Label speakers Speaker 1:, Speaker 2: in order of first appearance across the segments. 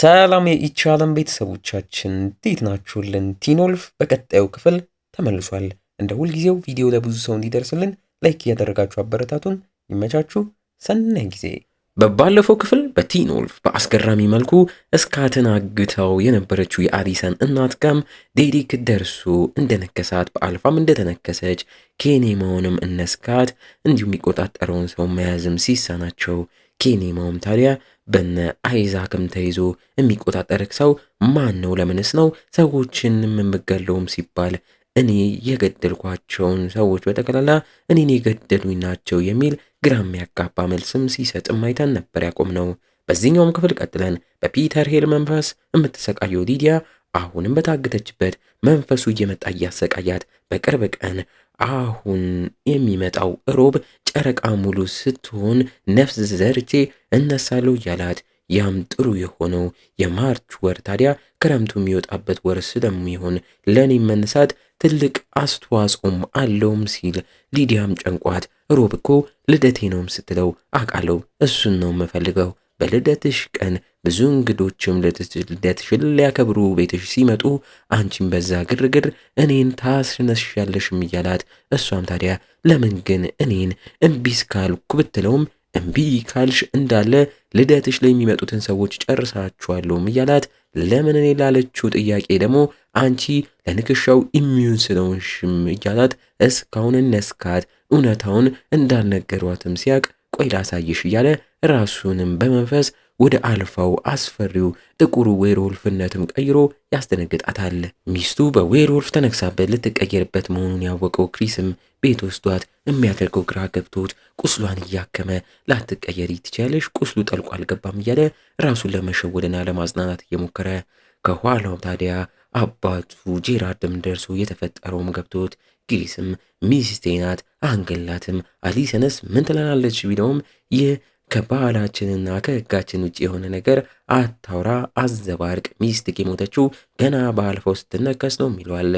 Speaker 1: ሰላም የኢቻለም ቤተሰቦቻችን እንዴት ናችሁልን? ቲኖልፍ በቀጣዩ ክፍል ተመልሷል። እንደ ሁልጊዜው ቪዲዮ ለብዙ ሰው እንዲደርስልን ላይክ እያደረጋችሁ አበረታቱን። ይመቻችሁ። ሰናይ ጊዜ። በባለፈው ክፍል በቲኖልፍ በአስገራሚ መልኩ እስካትን አግተው የነበረችው የአሊሰን እናት ጋም ዴሪክ ደርሶ እንደነከሳት በአልፋም እንደተነከሰች ኬኔማውንም እነስካት እንዲሁም የሚቆጣጠረውን ሰው መያዝም ሲሳናቸው ኬኔማውም ታዲያ በነ አይዛክም ተይዞ የሚቆጣጠርክ ሰው ማን ነው? ለምንስ ነው ሰዎችን የምገለውም ሲባል እኔ የገደልኳቸውን ሰዎች በጠቅላላ እኔን የገደሉኝ ናቸው የሚል ግራ የሚያጋባ መልስም ሲሰጥም አይተን ነበር ያቆምነው። በዚህኛውም ክፍል ቀጥለን በፒተር ሄል መንፈስ የምትሰቃየው ሊዲያ አሁንም በታገተችበት መንፈሱ እየመጣ እያሰቃያት በቅርብ ቀን አሁን የሚመጣው ሮብ ጨረቃ ሙሉ ስትሆን ነፍስ ዘርቼ እነሳለሁ እያላት ያም ጥሩ የሆነው የማርች ወር ታዲያ ክረምቱ የሚወጣበት ወር ስለሚሆን ለኔ መነሳት ትልቅ አስተዋጽኦም አለውም ሲል ሊዲያም ጨንቋት ሮብ እኮ ልደቴ ነውም ስትለው አውቃለሁ፣ እሱን ነው የምፈልገው። በልደትሽ ቀን ብዙ እንግዶችም ልደትሽን ሊያከብሩ ቤትሽ ሲመጡ አንቺም በዛ ግርግር እኔን ታስነሻለሽም እያላት እሷም ታዲያ ለምን ግን እኔን እምቢ እስካልኩ ብትለውም እምቢ ካልሽ እንዳለ ልደትሽ ላይ የሚመጡትን ሰዎች ጨርሳችኋለሁም እያላት ለምን እኔ ላለችው ጥያቄ ደግሞ አንቺ ለንክሻው ኢሚዩን ስለሆንሽም እያላት እስካሁን እነስካት እውነታውን እንዳልነገሯትም ሲያቅ ቆይ ላሳይሽ እያለ ራሱንም በመንፈስ ወደ አልፋው አስፈሪው ጥቁሩ ዌርወልፍነትም ቀይሮ ያስደነግጣታል። ሚስቱ በዌርወልፍ ተነክሳበት ልትቀየርበት መሆኑን ያወቀው ክሪስም ቤት ወስዷት የሚያደርገው ግራ ገብቶት ቁስሏን እያከመ ላትቀየሪ ትችያለሽ፣ ቁስሉ ጠልቆ አልገባም እያለ ራሱን ለመሸወድና ለማጽናናት እየሞከረ ከኋላው ታዲያ አባቱ ጄራርድም ደርሶ የተፈጠረውም ገብቶት ክሪስም ሚስቴ ናት አንገላትም፣ አሊሰንስ ምን ትላለች ቢለውም ይህ ከባህላችንና ከህጋችን ውጭ የሆነ ነገር አታውራ፣ አዘባርቅ፣ ሚስትክ የሞተችው ገና ባልፈው ስትነከስ ነው የሚለዋል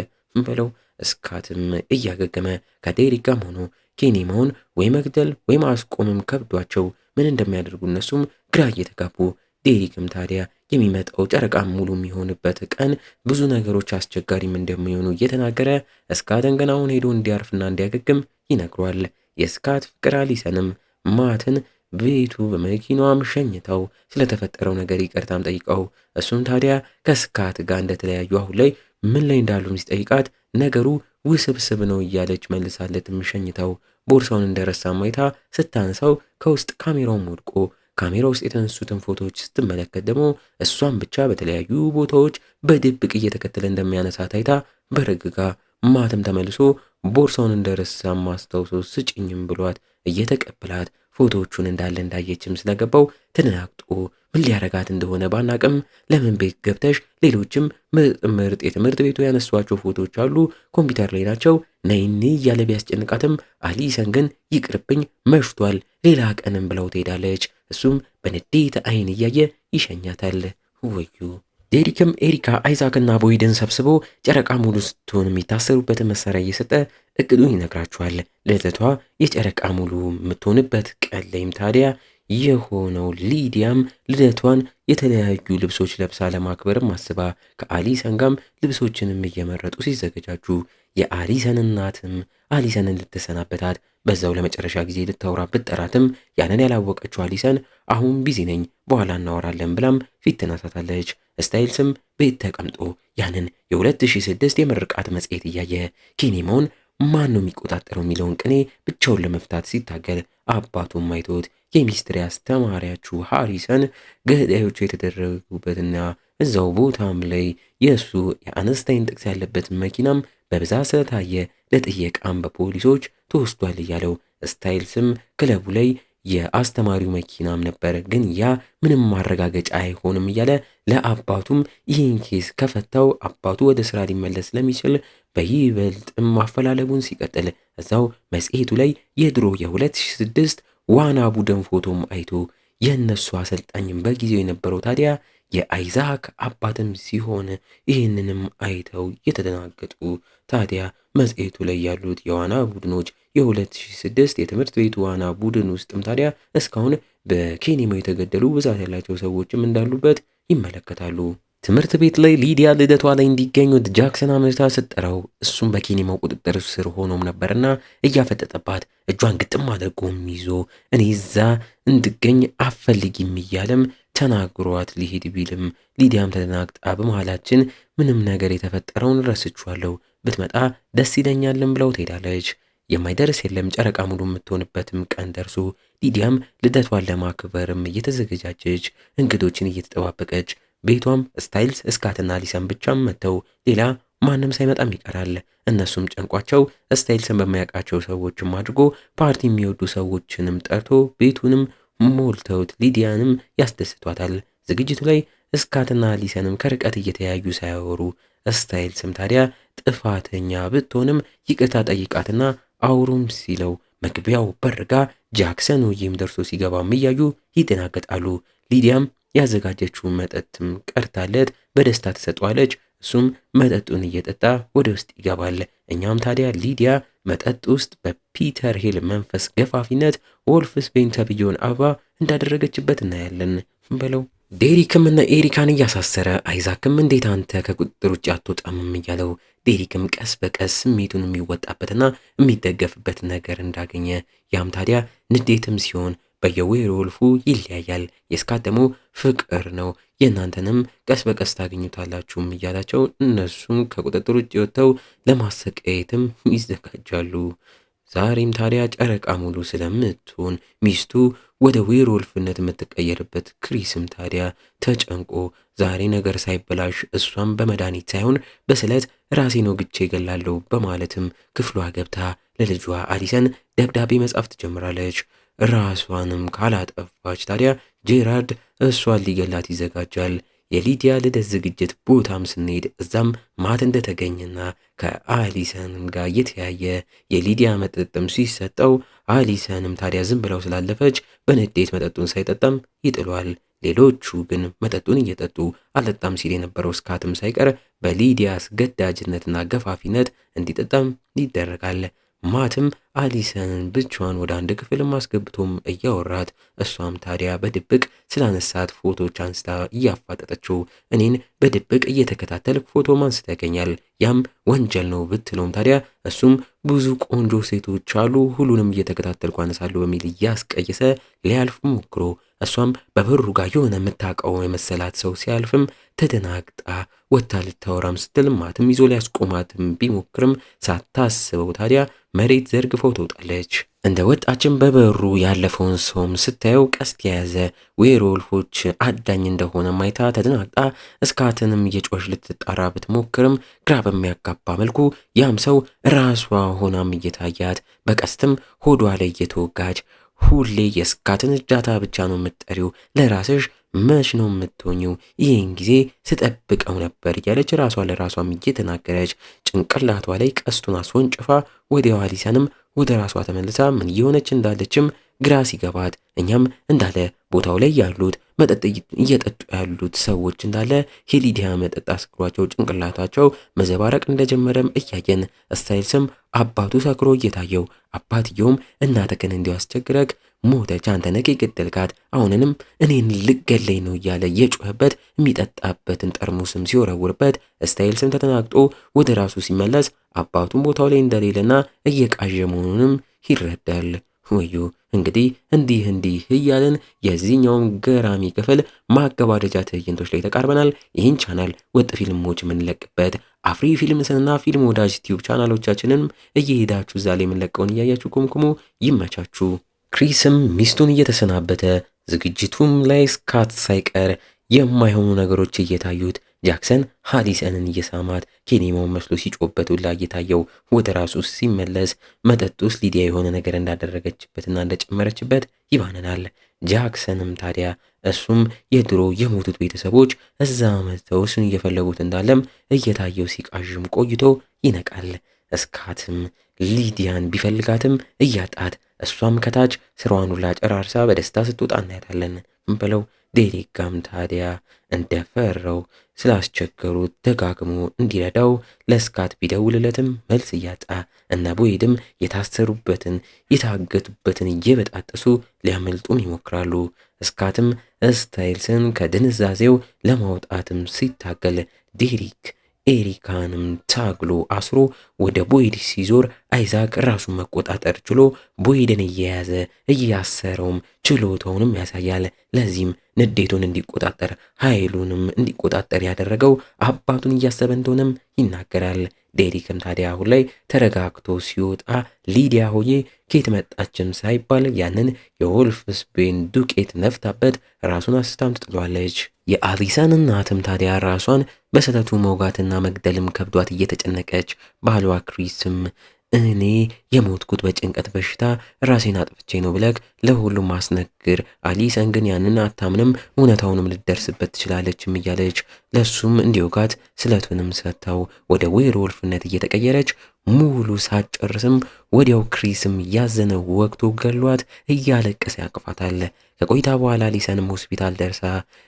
Speaker 1: ብለው እስካትም እያገገመ ከዴሪክ ጋርም ሆኖ ኬኔማውን ወይ መግደል ወይ ማስቆምም ከብዷቸው ምን እንደሚያደርጉ እነሱም ግራ እየተጋቡ ዴሪክም ታዲያ የሚመጣው ጨረቃ ሙሉ የሚሆንበት ቀን ብዙ ነገሮች አስቸጋሪም እንደሚሆኑ እየተናገረ እስካትን ገና አሁን ሄዶ እንዲያርፍና እንዲያገግም ይነግሯል። የስካት ፍቅር አሊሰንም ማትን ቤቱ በመኪናዋም ሸኝተው ስለተፈጠረው ነገር ይቅርታም ጠይቀው እሱም ታዲያ ከስካት ጋር እንደተለያዩ አሁን ላይ ምን ላይ እንዳሉም ሲጠይቃት ነገሩ ውስብስብ ነው እያለች መልሳለትም ሸኝተው ቦርሳውን እንደረሳ ማይታ ስታንሳው ከውስጥ ካሜራውም ወድቆ ካሜራ ውስጥ የተነሱትን ፎቶዎች ስትመለከት ደግሞ እሷን ብቻ በተለያዩ ቦታዎች በድብቅ እየተከተለ እንደሚያነሳ ታይታ በረግጋ ማተም ተመልሶ ቦርሳውን እንደረሳ ማስታውሶ ስጭኝም ብሏት እየተቀበላት ፎቶዎቹን እንዳለ እንዳየችም ስለገባው ተደናግጦ ምን ሊያረጋት እንደሆነ ባናቅም ለምን ቤት ገብተሽ ሌሎችም ምርጥ የትምህርት ቤቱ ያነሷቸው ፎቶዎች አሉ ኮምፒውተር ላይ ናቸው ነይኒ እያለ ቢያስጨንቃትም አሊሰን ግን ይቅርብኝ መሽቷል ሌላ ቀንም ብለው ትሄዳለች። እሱም በንዴት አይን እያየ ይሸኛታል። ወዩ ዴሪክም ኤሪካ አይዛክና ቦይድን ሰብስቦ ጨረቃ ሙሉ ስትሆን የሚታሰሩበትን መሳሪያ እየሰጠ እቅዱን ይነግራቸዋል። ልደቷ የጨረቃ ሙሉ የምትሆንበት ቀን ላይም ታዲያ የሆነው ሊዲያም ልደቷን የተለያዩ ልብሶች ለብሳ ለማክበርም አስባ ከአሊሰን ጋም ልብሶችንም እየመረጡ ሲዘገጃጁ የአሊሰን እናትም አሊሰንን ልትሰናበታት በዛው ለመጨረሻ ጊዜ ልታወራ ብትጠራትም ያንን ያላወቀችው አሊሰን አሁን ቢዚ ነኝ በኋላ እናወራለን ብላም ፊት ትነሳታለች። ስታይልስም ቤት ተቀምጦ ያንን የ2006 የምርቃት መጽሔት እያየ ኬኔማውን ማን ነው የሚቆጣጠረው የሚለውን ቅኔ ብቻውን ለመፍታት ሲታገል አባቱም አይቶት ኬሚስትሪ አስተማሪያችሁ ሃሪሰን ገዳዮቹ የተደረጉበትና እዛው ቦታም ላይ የእሱ የአነስታይን ጥቅስ ያለበት መኪናም በብዛት ስለታየ ለጥየቃም በፖሊሶች ተወስዷል እያለው ስታይልስም ክለቡ ላይ የአስተማሪው መኪናም ነበር ግን ያ ምንም ማረጋገጫ አይሆንም እያለ ለአባቱም ይህን ኬስ ከፈታው አባቱ ወደ ስራ ሊመለስ ስለሚችል በይበልጥም ማፈላለጉን ሲቀጥል እዛው መጽሔቱ ላይ የድሮ የ2006 ዋና ቡድን ፎቶም አይቶ የእነሱ አሰልጣኝም በጊዜው የነበረው ታዲያ የአይዛክ አባትም ሲሆን ይህንንም አይተው የተደናገጡ ታዲያ መጽሔቱ ላይ ያሉት የዋና ቡድኖች የ2006 የትምህርት ቤቱ ዋና ቡድን ውስጥም ታዲያ እስካሁን በኬኔማ የተገደሉ ብዛት ያላቸው ሰዎችም እንዳሉበት ይመለከታሉ። ትምህርት ቤት ላይ ሊዲያ ልደቷ ላይ እንዲገኝ ወደ ጃክሰን አመልታ ስትጠራው እሱም በኬኒማው ቁጥጥር ስር ሆኖም ነበርና እያፈጠጠባት እጇን ግጥም አድርጎም ይዞ እኔ እዛ እንድገኝ አፈልጊም እያለም ተናግሯት ሊሄድ ቢልም ሊዲያም ተደናግጣ በመሃላችን ምንም ነገር የተፈጠረውን ረስቻለሁ፣ ብትመጣ ደስ ይለኛልን ብለው ትሄዳለች። የማይደርስ የለም ጨረቃ ሙሉ የምትሆንበትም ቀን ደርሶ ሊዲያም ልደቷን ለማክበርም እየተዘገጃጀች እንግዶችን እየተጠባበቀች ቤቷም ስታይልስ እስካትና ሊሰን ብቻም መጥተው ሌላ ማንም ሳይመጣም ይቀራል። እነሱም ጨንቋቸው ስታይልስን በማያውቃቸው ሰዎችም አድርጎ ፓርቲ የሚወዱ ሰዎችንም ጠርቶ ቤቱንም ሞልተውት ሊዲያንም ያስደስቷታል። ዝግጅቱ ላይ እስካትና ሊሰንም ከርቀት እየተያዩ ሳያወሩ ስታይልስም ታዲያ ጥፋተኛ ብትሆንም ይቅርታ ጠይቃትና አውሩም ሲለው መግቢያው በርጋ ጃክሰን ወይም ደርሶ ሲገባም እያዩ ይደናገጣሉ። ሊዲያም ያዘጋጀችውን መጠጥም ቀርታለት በደስታ ትሰጧለች። እሱም መጠጡን እየጠጣ ወደ ውስጥ ይገባል። እኛም ታዲያ ሊዲያ መጠጥ ውስጥ በፒተር ሂል መንፈስ ገፋፊነት ወልፍስቤን ተብዬውን አበባ እንዳደረገችበት እናያለን በለው። ዴሪክም እና ኤሪካን እያሳሰረ አይዛክም እንዴት አንተ ከቁጥጥር ውጭ አትወጣምም እያለው ዴሪክም ቀስ በቀስ ስሜቱን የሚወጣበትና የሚደገፍበት ነገር እንዳገኘ ያም ታዲያ ንዴትም ሲሆን በየዌርወልፉ ይለያያል። የስካት ደግሞ ፍቅር ነው፣ የእናንተንም ቀስ በቀስ ታገኙታላችሁም እያላቸው እነሱም ከቁጥጥር ውጭ ወጥተው ለማሰቃየትም ይዘጋጃሉ። ዛሬም ታዲያ ጨረቃ ሙሉ ስለምትሆን ሚስቱ ወደ ዌርወልፍነት የምትቀየርበት ክሪስም ታዲያ ተጨንቆ ዛሬ ነገር ሳይበላሽ እሷም በመድኃኒት ሳይሆን በስለት ራሴን ወግቼ እገላለሁ በማለትም ክፍሏ ገብታ ለልጇ አሊሰን ደብዳቤ መጻፍ ትጀምራለች። ራሷንም ካላጠፋች ታዲያ ጄራርድ እሷን ሊገላት ይዘጋጃል። የሊዲያ ልደት ዝግጅት ቦታም ስንሄድ እዛም ማት እንደተገኘና ከአሊሰንም ጋር የተያየ የሊዲያ መጠጥም ሲሰጠው አሊሰንም ታዲያ ዝም ብለው ስላለፈች በንዴት መጠጡን ሳይጠጣም ይጥሏል። ሌሎቹ ግን መጠጡን እየጠጡ አልጠጣም ሲል የነበረው ስካትም ሳይቀር በሊዲያ አስገዳጅነትና ገፋፊነት እንዲጠጣም ይደረጋል። ማትም አሊሰንን ብቻዋን ወደ አንድ ክፍልም አስገብቶም እያወራት እሷም ታዲያ በድብቅ ስላነሳት ፎቶች አንስታ እያፋጠጠችው እኔን በድብቅ እየተከታተልክ ፎቶ ማንስታ ያገኛል፣ ያም ወንጀል ነው ብትለውም ታዲያ እሱም ብዙ ቆንጆ ሴቶች አሉ ሁሉንም እየተከታተልኩ አነሳለሁ በሚል እያስቀየሰ ሊያልፍ ሞክሮ እሷም በበሩ ጋር የሆነ የምታውቀው የመሰላት ሰው ሲያልፍም ተደናግጣ ወታ ልታወራም ስትል ማትም ይዞ ሊያስቆማትም ቢሞክርም ሳታስበው ታዲያ መሬት ዘርግፈው ትወጣለች። እንደ ወጣችን በበሩ ያለፈውን ሰውም ስታየው ቀስት የያዘ ዌርወልፎች አዳኝ እንደሆነ ማይታ ተደናግጣ እስካትንም እየጮሽ ልትጣራ ብትሞክርም ግራ በሚያጋባ መልኩ ያም ሰው ራሷ ሆናም እየታያት በቀስትም ሆዷ ላይ እየተወጋች ሁሌ የስካትን እርዳታ ብቻ ነው የምትጠሪው፣ ለራስሽ መች ነው የምትሆኚው? ይህን ጊዜ ስጠብቀው ነበር እያለች ራሷ ለራሷም እየተናገረች ጭንቅላቷ ላይ ቀስቱን አስወንጭፋ ወዲያው አሊሰንም ወደ ራሷ ተመልሳ ምን እየሆነች እንዳለችም ግራ ሲገባት እኛም እንዳለ ቦታው ላይ ያሉት መጠጥ እየጠጡ ያሉት ሰዎች እንዳለ የሊዲያ መጠጥ አስክሯቸው ጭንቅላታቸው መዘባረቅ እንደጀመረም እያየን ስታይልስም አባቱ ሰክሮ እየታየው አባትየውም እናትህን እንዲያስቸግረክ ሞተች፣ አንተ ነህ የገደልካት፣ አሁንንም እኔን ልገለኝ ነው እያለ የጮኸበት የሚጠጣበትን ጠርሙስም ሲወረውርበት ስታይልስም ተተናግጦ ወደ ራሱ ሲመለስ አባቱም ቦታው ላይ እንደሌለና እየቃዠ መሆኑንም ይረዳል። ወዮ እንግዲህ እንዲህ እያለን የዚህኛውም ገራሚ ክፍል ማገባደጃ ትዕይንቶች ላይ ተቃርበናል። ይህን ቻናል ወጥ ፊልሞች የምንለቅበት አፍሪ ፊልምስና ፊልም ወዳጅ ዩቲዩብ ቻናሎቻችንን እየሄዳችሁ እዛ ላይ የምንለቀውን እያያችሁ ኩምኩሙ። ይመቻችሁ። ክሪስም ሚስቱን እየተሰናበተ ዝግጅቱም ላይ ስካት ሳይቀር የማይሆኑ ነገሮች እየታዩት ጃክሰን አሊሰንን እየሳማት ኬኒማውን መስሎ ሲጮበት ሁላ እየታየው ወደ ራሱ ሲመለስ መጠጥ ውስጥ ሊዲያ የሆነ ነገር እንዳደረገችበትና እንደጨመረችበት ይባነናል። ጃክሰንም ታዲያ እሱም የድሮ የሞቱት ቤተሰቦች እዛ መጥተው እሱን እየፈለጉት እንዳለም እየታየው ሲቃዥም ቆይቶ ይነቃል። እስካትም ሊዲያን ቢፈልጋትም እያጣት እሷም ከታች ስራዋን ሁላ ጨራርሳ በደስታ ስትወጣ እናያታለን። ብለው ዴሪክ ጋም ታዲያ እንደፈራው ስላስቸገሩት ደጋግሞ እንዲረዳው ለስካት ቢደውልለትም መልስ እያጣ እና ቦይድም የታሰሩበትን የታገቱበትን እየበጣጠሱ ሊያመልጡም ይሞክራሉ። ስካትም ስታይልስን ከድንዛዜው ለማውጣትም ሲታገል ዴሪክ ኤሪካንም ታግሎ አስሮ ወደ ቦይድ ሲዞር አይዛክ ራሱን መቆጣጠር ችሎ ቦይድን እየያዘ እያሰረውም ችሎታውንም ያሳያል። ለዚህም ንዴቱን እንዲቆጣጠር ኃይሉንም እንዲቆጣጠር ያደረገው አባቱን እያሰበ እንደሆነም ይናገራል። ዴሪክም ታዲያ አሁን ላይ ተረጋግቶ ሲወጣ ሊዲያ ሆዬ ኬት መጣችም ሳይባል ያንን የወልፍስቤን ዱቄት ነፍታበት ራሱን አስታም ትጥሏለች። የአሊሰን እናትም ታዲያ ራሷን በስለቱ መውጋትና መግደልም ከብዷት እየተጨነቀች ባሏ ክሪስም እኔ የሞትኩት በጭንቀት በሽታ ራሴን አጥፍቼ ነው ብለክ ለሁሉም ማስነግር፣ አሊሰን ግን ያንን አታምንም፣ እውነታውንም ልደርስበት ትችላለችም እያለች ለሱም እንዲወጋት ስለቱንም ሰጥተው ወደ ዌርወልፍነት እየተቀየረች ሙሉ ሳትጨርስም ወዲያው ክሪስም ያዘነ ወቅቱ ገሏት እያለቀሰ ያቅፋታል። ከቆይታ በኋላ አሊሰንም ሆስፒታል ደርሳ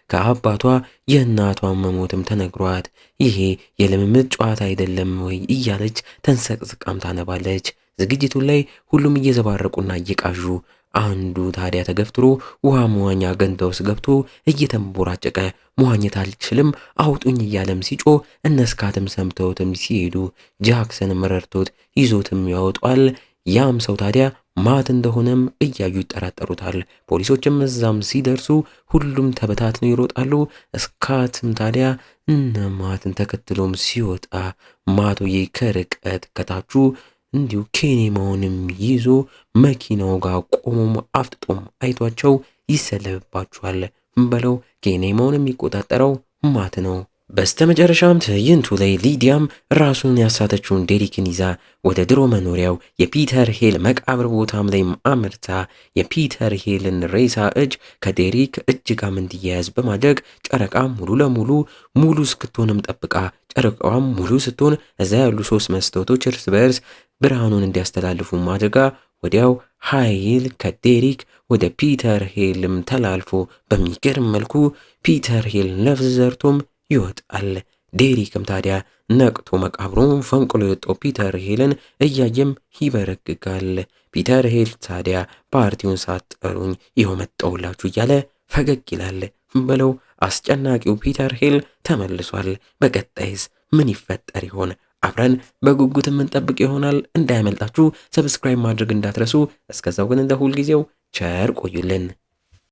Speaker 1: ከአባቷ የእናቷን መሞትም ተነግሯት ይሄ የልምምድ ጨዋታ አይደለም ወይ እያለች ተንሰቅስቃም ታነባለች። ዝግጅቱ ላይ ሁሉም እየዘባረቁና እየቃዡ አንዱ ታዲያ ተገፍትሮ ውሃ መዋኛ ገንዳ ውስጥ ገብቶ እየተንቦራጨቀ መዋኘት አልችልም አውጡኝ እያለም ሲጮ እነስካትም ሰምተውትም ሲሄዱ ጃክሰንም ረድቶት ይዞትም ያወጧል። ያም ሰው ታዲያ ማት እንደሆነም እያዩ ይጠራጠሩታል። ፖሊሶችም እዛም ሲደርሱ ሁሉም ተበታትነው ይሮጣሉ። ስካትም ታዲያ እነ ማትን ተከትሎም ሲወጣ ማቶዬ ከርቀት ከታቹ እንዲሁ ኬኔማውንም ይዞ መኪናው ጋር ቆሞም አፍጥጦም አይቷቸው ይሰለብባቸዋል ብለው ኬኔማውን የሚቆጣጠረው ማት ነው። በስተመጨረሻም ትዕይንቱ ላይ ሊዲያም ራሱን ያሳተችውን ዴሪክን ይዛ ወደ ድሮ መኖሪያው የፒተር ሄል መቃብር ቦታም ላይ አምርታ የፒተር ሄልን ሬሳ እጅ ከዴሪክ እጅ ጋር እንዲያያዝ በማድረግ ጨረቃ ሙሉ ለሙሉ ሙሉ እስክትሆንም ጠብቃ ጨረቃዋም ሙሉ ስትሆን እዛ ያሉ 3 መስታወቶች እርስ በርስ ብርሃኑን እንዲያስተላልፉ አድርጋ ወዲያው ኃይል ከዴሪክ ወደ ፒተር ሄልም ተላልፎ በሚገርም መልኩ ፒተር ሄል ነፍስ ዘርቶም ይወጣል። ዴሪክም ታዲያ ነቅቶ መቃብሩን ፈንቅሎ የወጣው ፒተር ሄልን እያየም ይበረግጋል። ፒተር ሄል ታዲያ ፓርቲውን ሳትጠሩኝ ይኸው መጣሁላችሁ እያለ ፈገግ ይላል ብለው አስጨናቂው ፒተር ሄል ተመልሷል። በቀጣይስ ምን ይፈጠር ይሆን? አብረን በጉጉት የምንጠብቅ ይሆናል። እንዳያመልጣችሁ ሰብስክራይብ ማድረግ እንዳትረሱ። እስከዛው ግን እንደ ሁልጊዜው ቸር ቆዩልን።